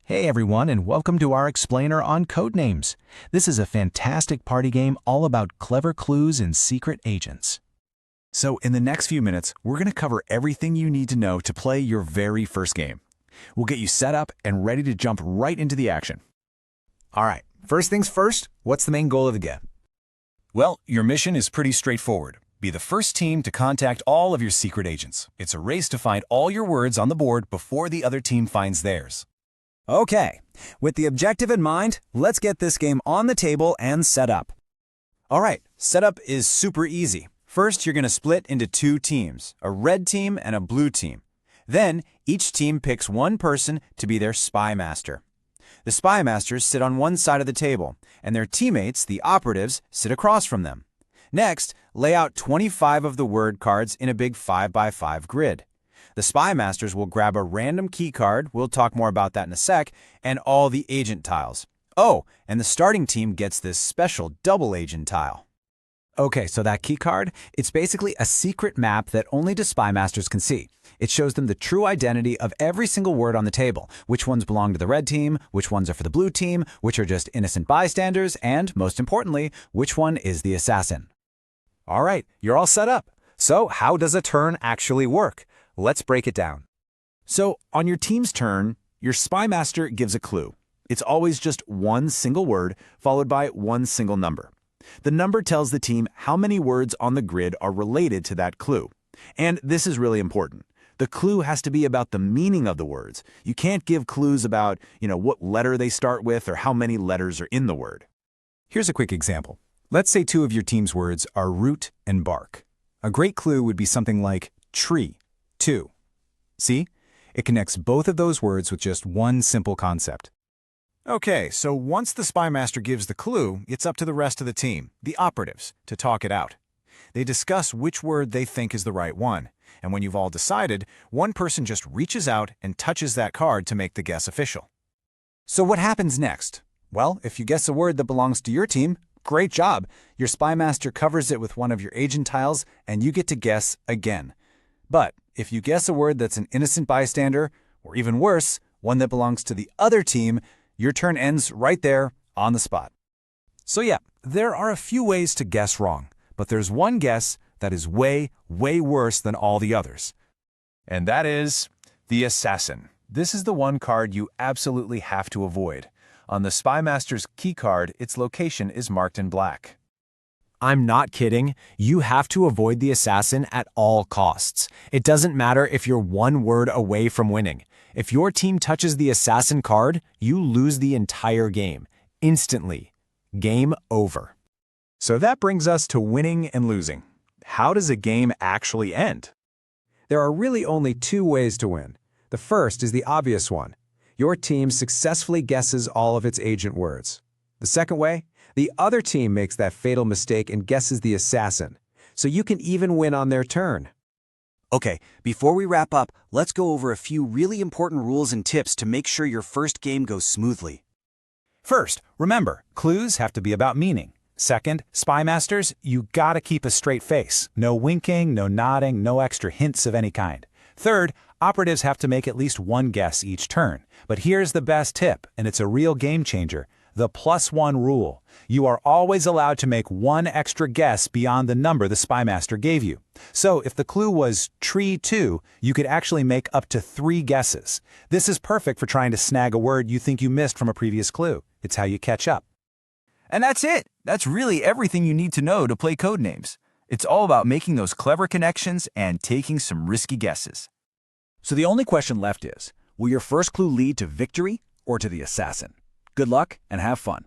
Hey everyone, and welcome to our explainer on Codenames. This is a fantastic party game all about clever clues and secret agents. So in the next few minutes, we're going to cover everything you need to know to play your very first game. We'll get you set up and ready to jump right into the action. All right, first things first, what's the main goal of the game? Well, your mission is pretty straightforward. Be the first team to contact all of your secret agents. It's a race to find all your words on the board before the other team finds theirs. Okay, with the objective in mind, let's get this game on the table and set up. All right, setup is super easy. First, you're going to split into two teams, a red team and a blue team. Then, each team picks one person to be their spymaster. The spymasters sit on one side of the table, and their teammates, the operatives, sit across from them. Next, lay out 25 of the word cards in a big 5x5 grid. The spymasters will grab a random key card, we'll talk more about that in a sec, and all the agent tiles. Oh, and the starting team gets this special double agent tile. Okay, so that key card, it's basically a secret map that only the spymasters can see. It shows them the true identity of every single word on the table, which ones belong to the red team, which ones are for the blue team, which are just innocent bystanders, and, most importantly, which one is the assassin. All right, you're all set up. So how does a turn actually work? Let's break it down. So, on your team's turn, your spymaster gives a clue. It's always just one single word followed by one single number. The number tells the team how many words on the grid are related to that clue. And this is really important. The clue has to be about the meaning of the words. You can't give clues about, what letter they start with or how many letters are in the word. Here's a quick example. Let's say two of your team's words are root and bark. A great clue would be something like tree. 2. See? It connects both of those words with just one simple concept. Okay, so once the spymaster gives the clue, it's up to the rest of the team, the operatives, to talk it out. They discuss which word they think is the right one, and when you've all decided, one person just reaches out and touches that card to make the guess official. So what happens next? Well, if you guess a word that belongs to your team, great job! Your spymaster covers it with one of your agent tiles, and you get to guess again. But if you guess a word that's an innocent bystander, or even worse, one that belongs to the other team, your turn ends right there on the spot. So yeah, there are a few ways to guess wrong, but there's one guess that is way, way worse than all the others. And that is the assassin. This is the one card you absolutely have to avoid. On the spymaster's key card, its location is marked in black. I'm not kidding. You have to avoid the assassin at all costs. It doesn't matter if you're one word away from winning. If your team touches the assassin card, you lose the entire game. Instantly. Game over. So that brings us to winning and losing. How does a game actually end? There are really only two ways to win. The first is the obvious one. Your team successfully guesses all of its agent words. The second way? The other team makes that fatal mistake and guesses the assassin, so you can even win on their turn. Okay, before we wrap up, let's go over a few really important rules and tips to make sure your first game goes smoothly. First, remember, clues have to be about meaning. Second, spymasters, you gotta keep a straight face. No winking, no nodding, no extra hints of any kind. Third, operatives have to make at least one guess each turn. But here's the best tip, and it's a real game changer. The +1 rule. You are always allowed to make one extra guess beyond the number the spymaster gave you. So if the clue was tree 2, you could actually make up to 3 guesses. This is perfect for trying to snag a word you think you missed from a previous clue. It's how you catch up. And that's it. That's really everything you need to know to play Codenames. It's all about making those clever connections and taking some risky guesses. So the only question left is, will your first clue lead to victory or to the assassin? Good luck and have fun.